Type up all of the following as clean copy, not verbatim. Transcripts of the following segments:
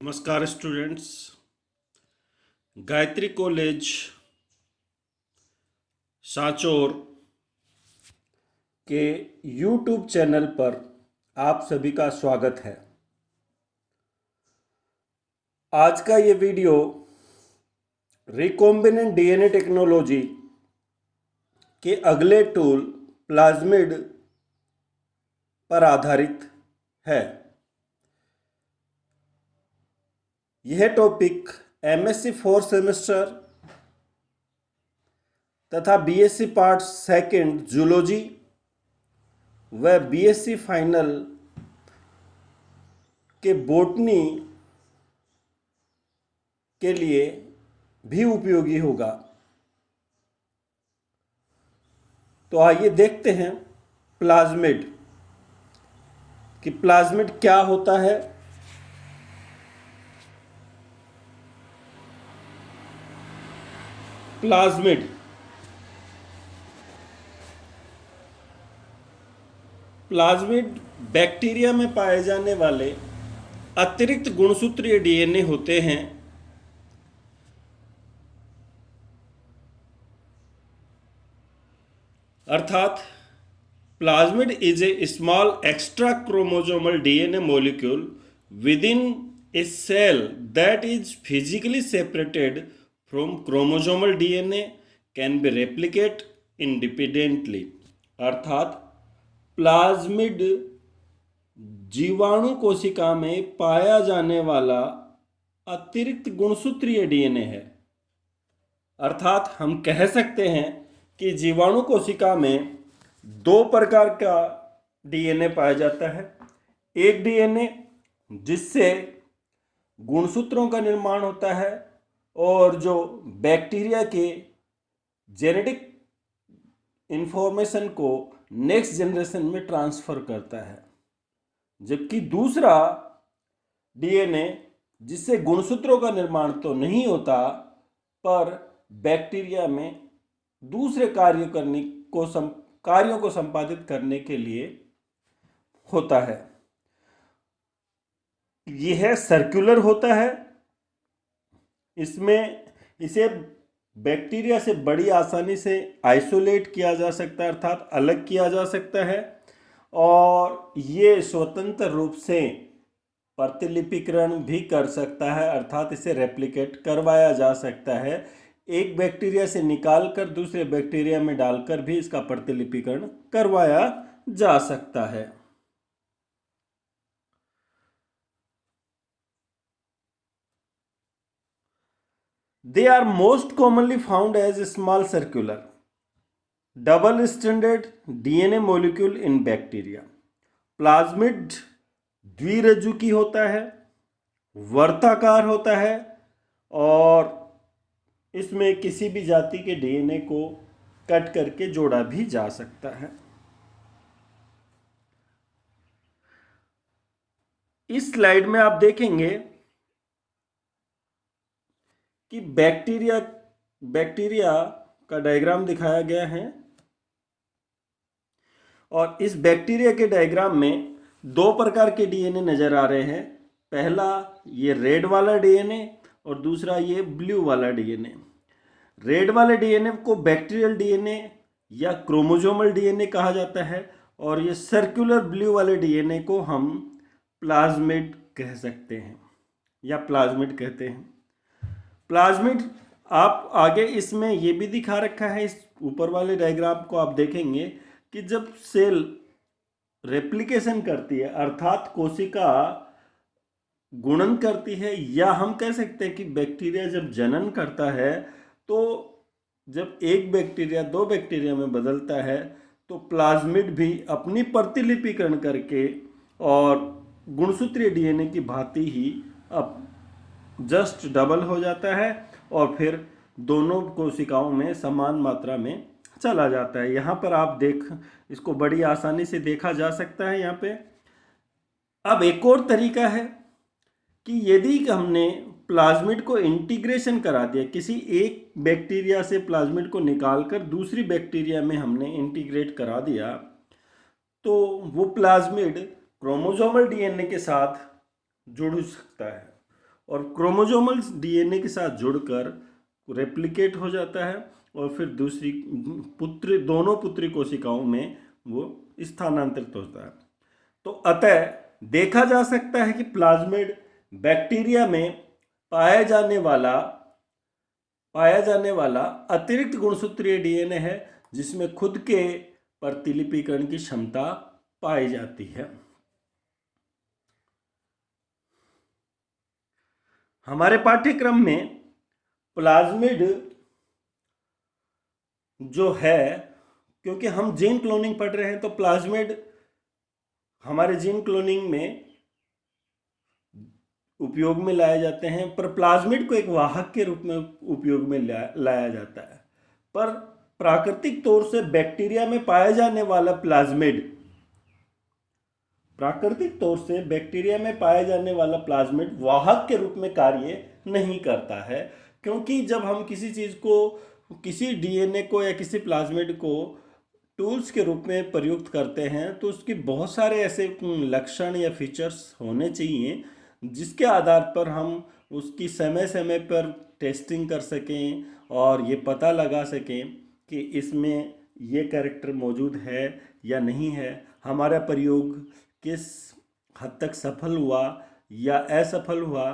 नमस्कार students. Gayatri college Sanchore के YouTube channel पर आप सभी का स्वागत है। आज का ये वीडियो रिकॉम्बिनेंट डीएनए टेक्नोलॉजी के अगले टूल प्लाज्मिड पर आधारित है। यह टॉपिक एमएससी 4th सेमेस्टर तथा बीएससी पार्ट सेकंड जूलॉजी व बीएससी फाइनल के बॉटनी के लिए भी उपयोगी होगा। तो आइए देखते हैं प्लाज्मिड कि प्लाज्मिड क्या होता है। प्लाज्मिड बैक्टीरिया में पाए जाने वाले अतिरिक्त गुणसूत्रीय डीएनए होते हैं। अर्थात plasmid is a small extra chromosomal DNA molecule within a cell that is physically separated from chromosomal DNA can be replicate independently. अर्थात प्लाज्मिड जीवाणु कोशिका में पाया जाने वाला अतिरिक्त गुणसूत्रीय डीएनए है। अर्थात हम कह सकते हैं कि जीवाणु कोशिका में दो प्रकार का डीएनए पाया जाता है। एक डीएनए जिससे गुणसूत्रों का निर्माण होता है और जो बैक्टीरिया के जेनेटिक इंफॉर्मेशन को नेक्स्ट जनरेशन में ट्रांसफर करता है, जबकि दूसरा डीएनए जिससे गुणसूत्रों का निर्माण तो नहीं होता पर बैक्टीरिया में दूसरे कार्यों को संपादित करने के लिए होता है। यह सर्कुलर होता है। इसे बैक्टीरिया से बड़ी आसानी से आइसोलेट किया जा सकता है, अर्थात अलग किया जा सकता है, और ये स्वतंत्र रूप से प्रतिलिपिकरण भी कर सकता है, अर्थात इसे रेप्लिकेट करवाया जा सकता है। एक बैक्टीरिया से निकालकर दूसरे बैक्टीरिया में डालकर भी इसका प्रतिलिपिकरण करवाया जा सकता है। They are most commonly found as small circular double-stranded DNA molecule in bacteria. Plasmid द्विरज्जुकी होता है, वर्ताकार होता है और इसमें किसी भी जाति के डीएनए को कट करके जोड़ा भी जा सकता है। इस स्लाइड में आप देखेंगे कि बैक्टीरिया का डायग्राम दिखाया गया है और इस बैक्टीरिया के डायग्राम में दो प्रकार के डीएनए नजर आ रहे हैं। पहला ये रेड वाला डीएनए और दूसरा ये ब्लू वाला डीएनए। रेड वाले डीएनए को बैक्टीरियल डीएनए या क्रोमोसोमल डीएनए कहा जाता है और ये सर्कुलर ब्लू वाले डीएनए को हम प्लाज्मिड कह सकते हैं या प्लाज्मिड कहते हैं। प्लाज्मिड आप आगे इसमें ये भी दिखा रखा है, इस ऊपर वाले डायग्राम को आप देखेंगे कि जब सेल रेप्लिकेशन करती है, अर्थात कोशिका गुणन करती है, या हम कह सकते हैं कि बैक्टीरिया जब जनन करता है, तो जब एक बैक्टीरिया दो बैक्टीरिया में बदलता है तो प्लाज्मिड भी अपनी प्रतिलिपिकरण करके और गुणसूत्रीय डीएनए की भांति ही अब जस्ट डबल हो जाता है और फिर दोनों कोशिकाओं में समान मात्रा में चला जाता है। यहाँ पर आप इसको बड़ी आसानी से देखा जा सकता है। यहाँ पे अब एक और तरीका है कि यदि हमने प्लाज्मिड को इंटीग्रेशन करा दिया, किसी एक बैक्टीरिया से प्लाज्मिड को निकालकर दूसरी बैक्टीरिया में हमने इंटीग्रेट करा दिया, तो वो प्लाज्मिड क्रोमोसोमल डीएनए के साथ जुड़ सकता है और क्रोमोसोमल डीएनए के साथ जुड़कर रेप्लिकेट हो जाता है और फिर दूसरी दोनों पुत्री कोशिकाओं में वो स्थानांतरित होता है। तो अतः देखा जा सकता है कि प्लाज्मिड बैक्टीरिया में पाया जाने वाला अतिरिक्त गुणसूत्रीय डीएनए है जिसमें खुद के प्रतिलिपिकरण की क्षमता पाई जाती है। हमारे पाठ्यक्रम में प्लाज्मिड जो है, क्योंकि हम जीन क्लोनिंग पढ़ रहे हैं तो प्लाज्मिड हमारे जीन क्लोनिंग में उपयोग में लाए जाते हैं, पर प्लाज्मिड को एक वाहक के रूप में उपयोग में लाया जाता है। पर प्राकृतिक तौर से बैक्टीरिया में पाया जाने वाला प्लाज्मिड वाहक के रूप में कार्य नहीं करता है, क्योंकि जब हम किसी चीज़ को, किसी डीएनए को या किसी प्लाज्मिड को टूल्स के रूप में प्रयुक्त करते हैं तो उसके बहुत सारे ऐसे लक्षण या फीचर्स होने चाहिए जिसके आधार पर हम उसकी समय समय पर टेस्टिंग कर सकें और ये पता लगा सकें कि इसमें ये कैरेक्टर मौजूद है या नहीं है, हमारा प्रयोग किस हद तक सफल हुआ या असफल हुआ।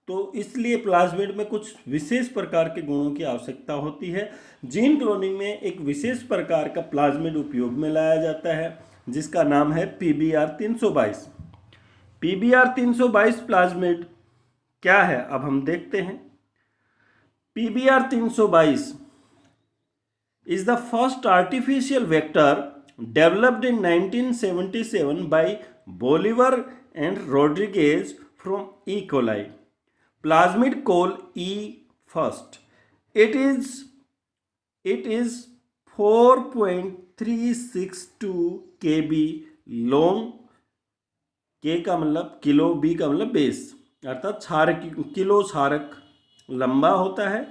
तो इसलिए प्लाज्मिड में कुछ विशेष प्रकार के गुणों की आवश्यकता होती है। जीन क्लोनिंग में एक विशेष प्रकार का प्लाज्मिड उपयोग में लाया जाता है जिसका नाम है PBr322। PBr322 प्लाज्मिड क्या है, अब हम देखते हैं। PBr322 is the first artificial vector developed in 1977 by Bolivar and Rodriguez from E. coli. Plasmid col E first. It is 4.362 kb long, K का मतलब किलो, B का मतलब बेस, अर्थात किलो क्षारक लंबा होता है।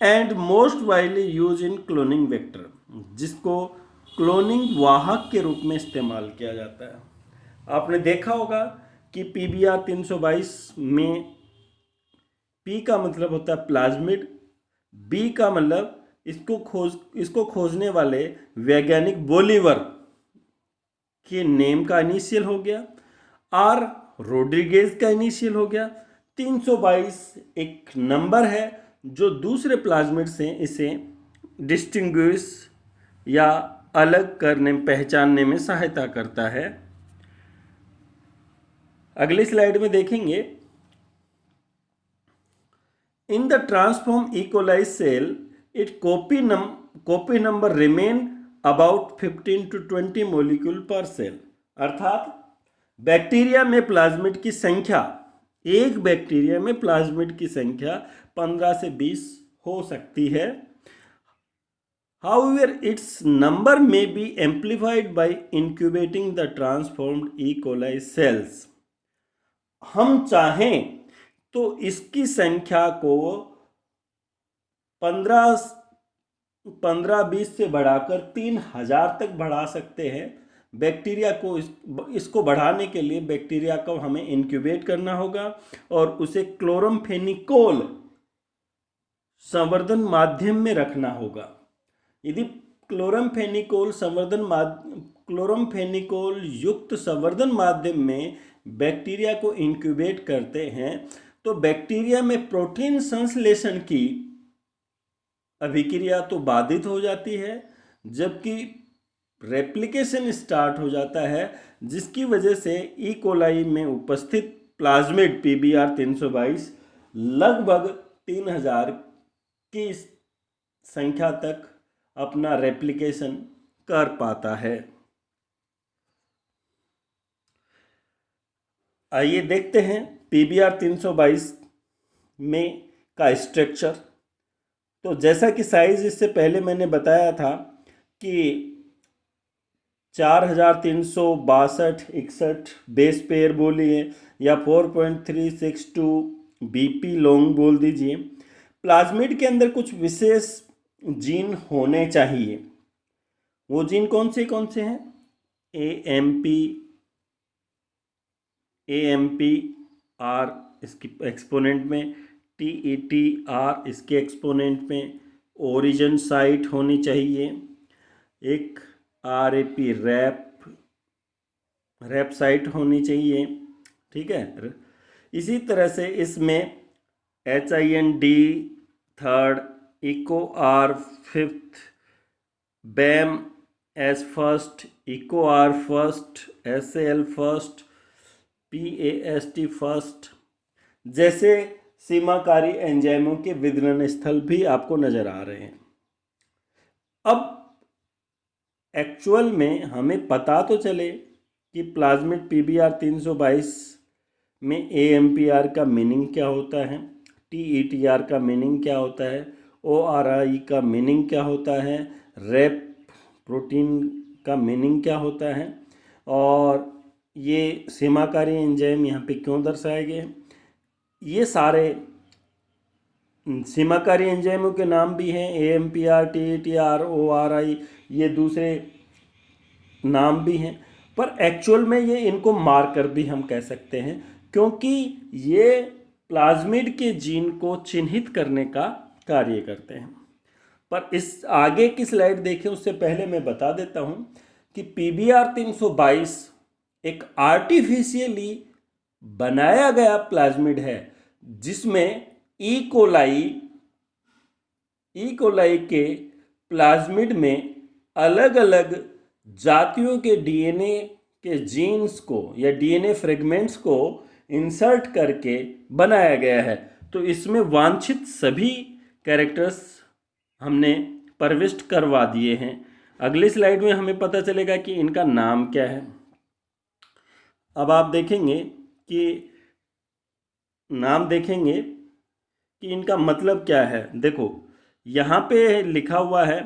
And most widely use in cloning vector, जिसको cloning वाहक के रूप में इस्तेमाल किया जाता है। आपने देखा होगा कि PBr322 में P का मतलब होता है प्लाज्मिड, B का मतलब इसको खोजने वाले वैज्ञानिक बोलीवर के नेम का इनिशियल हो गया, R रोड्रिगेज का इनिशियल हो गया, 322 एक नंबर है जो दूसरे प्लाज्मिड से इसे डिस्टिंग्विश या अलग करने, पहचानने में सहायता करता है। अगली स्लाइड में देखेंगे, in the transform E. coli cell it copy number remain about 15 to 20 molecule per cell, अर्थात बैक्टीरिया में प्लाज्मिड की संख्या, एक बैक्टीरिया में प्लाज्मिड की संख्या 15 से 20 हो सकती है। However, its number may be amplified by incubating the transformed E. coli cells. हम चाहें तो इसकी संख्या को 15-20 से बढ़ाकर 3000 तक बढ़ा सकते हैं। बैक्टीरिया को इसको बढ़ाने के लिए बैक्टीरिया को हमें इंक्यूबेट करना होगा और उसे क्लोरमफेनिकोल संवर्धन माध्यम में रखना होगा। यदि क्लोरमफेनिकोल युक्त संवर्धन माध्यम में बैक्टीरिया को इंक्यूबेट करते हैं तो बैक्टीरिया में प्रोटीन संश्लेषण की अभिक्रिया तो बाधित हो जाती है, जबकि रेप्लिकेशन स्टार्ट हो जाता है, जिसकी वजह से E. coli में उपस्थित प्लाज्मिड PBr322 लगभग 3000 की संख्या तक अपना रेप्लिकेशन कर पाता है। आइए देखते हैं PBr322 में का स्ट्रक्चर। तो जैसा कि साइज इससे पहले मैंने बताया था कि 4362-61 बेस पेयर बोलिए या 4.362 BP लॉन्ग बोल दीजिए। प्लाज्मिड के अंदर कुछ विशेष जीन होने चाहिए। वो जीन कौन से हैं? AMP, RNA, इसकी एक्सपोनेंट में, TETR इसके एक्सपोनेंट में, ओरिजिन साइट होनी चाहिए, एक RAP रैप साइट होनी चाहिए, ठीक है। इसी तरह से इसमें HIND third, eco R fifth, BAM S first, eco R first, SAL first, PAST first जैसे सीमाकारी एंजाइमों के विदलन स्थल भी आपको नजर आ रहे हैं। अब एक्चुअल में हमें पता तो चले कि प्लाज्मिड PBr 322 में AMPR का मीनिंग क्या होता है, TETR का मीनिंग क्या होता है, ORI का मीनिंग क्या होता है, रैप प्रोटीन का मीनिंग क्या होता है, और ये सीमाकारी एंजाइम यहाँ पे क्यों दर्शाए गए। ये सारे सीमाकारी एंजाइमों के नाम भी हैं, AMPR, TETR, ORI, ये दूसरे नाम भी हैं, पर एक्चुअल में ये इनको मार्कर भी हम कह सकते हैं, क्योंकि ये प्लाज्मिड के जीन को चिन्हित करने का कार्य करते हैं। पर इस आगे की स्लाइड देखें उससे पहले मैं बता देता हूं कि PBr 322 एक आर्टिफिशियली बनाया गया प्लाज्मिड है, जिसमें ई कोलाई के प्लाज्मिड में अलग अलग जातियों के DNA के जीन्स को या DNA फ्रेगमेंट्स को इंसर्ट करके बनाया गया है। तो इसमें वांछित सभी कैरेक्टर्स हमने प्रविष्ट करवा दिए हैं। अगली स्लाइड में हमें पता चलेगा कि इनका नाम क्या है। अब आप देखेंगे कि नाम देखेंगे कि इनका मतलब क्या है। देखो यहाँ पे लिखा हुआ है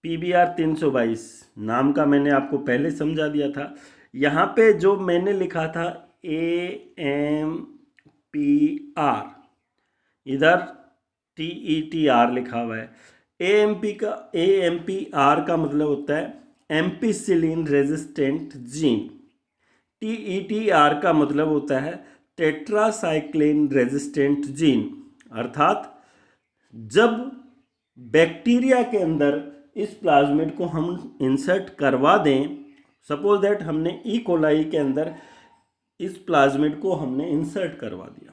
PBr 322, नाम का मैंने आपको पहले समझा दिया था। यहाँ पे जो मैंने लिखा था AMPR, इधर TETR लिखा हुआ है। AMPR का मतलब होता है एम्पिसिलिन रेजिस्टेंट जीन। TETR का मतलब होता है टेट्रासाइक्लिन रेजिस्टेंट जीन। अर्थात जब बैक्टीरिया के अंदर इस प्लाज्मिड को हम इंसर्ट करवा दें, सपोज दैट हमने ई कोलाई के अंदर इस प्लाज्मिड को हमने इंसर्ट करवा दिया,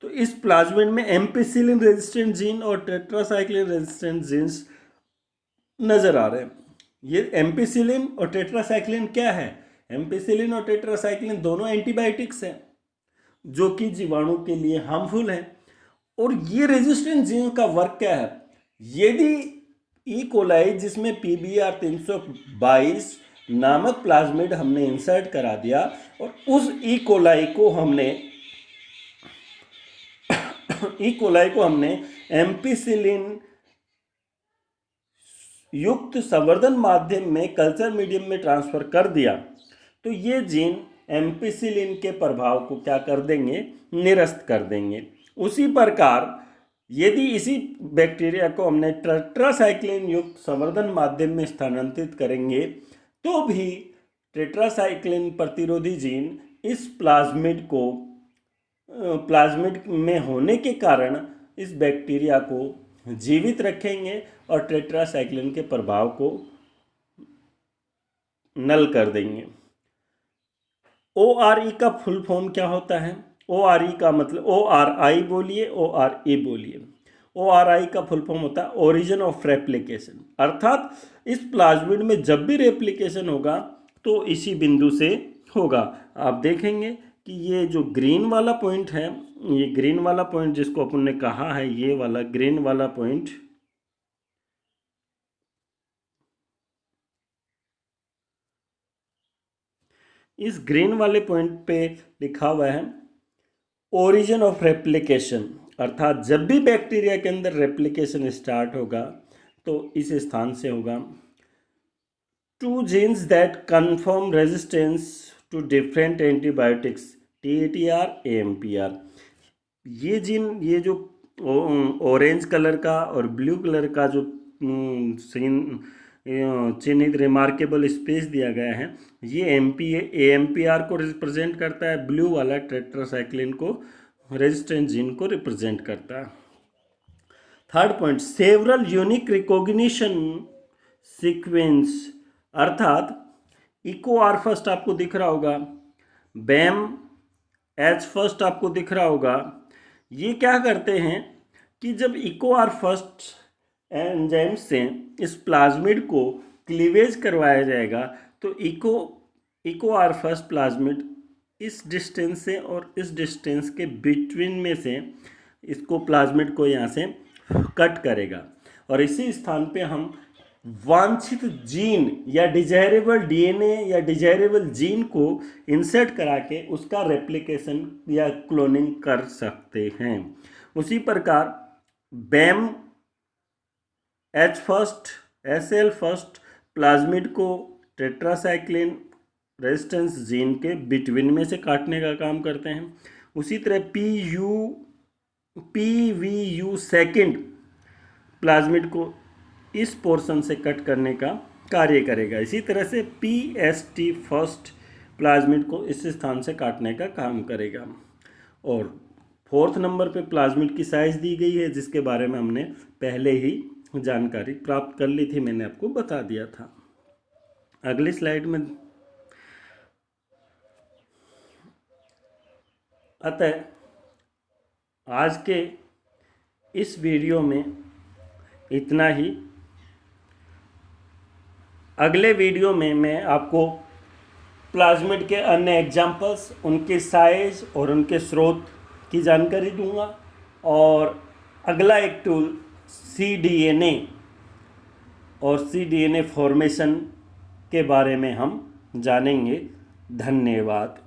तो इस प्लाज्मिड में एम्पिसिलिन रेजिस्टेंट जीन और टेट्रासाइक्लिन रेजिस्टेंट जीन्स नजर आ रहे हैं। ये एम्पिसिलिन और टेट्रासाइक्लिन क्या है? एम्पिसिलिन और टेट्रासाइक्लिन दोनों एंटीबायोटिक्स हैं जो कि जीवाणु के लिए हार्मफुल हैं। और ये रेजिस्टेंट जीन का वर्क क्या है? यदि ई कोलाई जिसमें PBr 322 नामक प्लाज्मिड हमने इंसर्ट करा दिया और उस ई कोलाई को हमने एम्पिसिलिन युक्त संवर्धन माध्यम में कल्चर मीडियम में ट्रांसफर कर दिया, तो ये जीन एम्पिसिलिन के प्रभाव को क्या कर देंगे? निरस्त कर देंगे। उसी प्रकार यदि इसी बैक्टीरिया को हमने टेट्रासाइक्लिन युक्त संवर्धन माध्यम में स्थानांतरित करेंगे, तो भी टेट्रासाइक्लिन प्रतिरोधी जीन इस प्लाज्मिड में होने के कारण इस बैक्टीरिया को जीवित रखेंगे और टेट्रासाइक्लिन के प्रभाव को नल कर देंगे। ORE का फुल फॉर्म क्या होता है? ORE का मतलब ORI बोलिए, ORE बोलिए। ORI का फुल फॉर्म होता है ओरिजिन ऑफ रेप्लिकेशन। अर्थात इस प्लाज्मिड में जब भी रेप्लिकेशन होगा तो इसी बिंदु से होगा। आप देखेंगे कि ये जो ग्रीन वाला पॉइंट है, ये ग्रीन वाला पॉइंट जिसको अपन ने कहा है, ये वाला ग्रीन वाला पॉइंट, इस ग्रीन वाले पॉइंट पे लिखा हुआ है ओरिजिन ऑफ रेप्लिकेशन। अर्थात जब भी बैक्टीरिया के अंदर रेप्लिकेशन स्टार्ट होगा तो इस स्थान से होगा। Two genes that confirm resistance to different antibiotics, TETR, AMPR। ये जीन, ये जो ऑरेंज कलर का और ब्लू कलर का जो सीन चिन्हित रिमार्केबल स्पेस दिया गया है, ये AMPR को रिप्रेजेंट करता है, ब्लू वाला टेट्रासाइक्लिन को रेजिस्टेंस जीन को रिप्रेजेंट करता है। Third point, several unique recognition sequence, अर्थात EcoR फर्स्ट आपको दिख रहा होगा, BAM-H फर्स्ट आपको दिख रहा होगा। ये क्या करते हैं कि जब EcoR फर्स्ट एंजाइम से इस प्लाज्मिड को क्लीवेज करवाया जाएगा तो EcoR फर्स्ट प्लाज्मिड इस डिस्टेंस से और इस डिस्टेंस के बिटवीन में से इसको प्लाज्मिड को यहाँ से कट करेगा और इसी स्थान पे हम वांछित जीन या डिजायरेबल DNA या डिजायरेबल जीन को इंसर्ट करा के उसका रेप्लिकेशन या क्लोनिंग कर सकते हैं। उसी प्रकार BAM H first SL first plasmid को टेट्रासाइक्लिन रेजिस्टेंस जीन के बिटवीन में से काटने का काम करते हैं। उसी तरह PVU सेकेंड प्लाज्मिड को इस पोर्शन से कट करने का कार्य करेगा। इसी तरह से PST फर्स्ट प्लाज्मिड को इस स्थान से काटने का काम करेगा। और फोर्थ नंबर पे प्लाज्मिड की साइज दी गई है, जिसके बारे में हमने पहले ही जानकारी प्राप्त कर ली थी, मैंने आपको बता दिया था। अगली स्लाइड में अतः आज के इस वीडियो में इतना ही। अगले वीडियो में मैं आपको प्लाज्मिड के अन्य एग्जाम्पल्स, उनके साइज और उनके स्रोत की जानकारी दूंगा और अगला एक टूल cDNA और cDNA फॉर्मेशन के बारे में हम जानेंगे। धन्यवाद।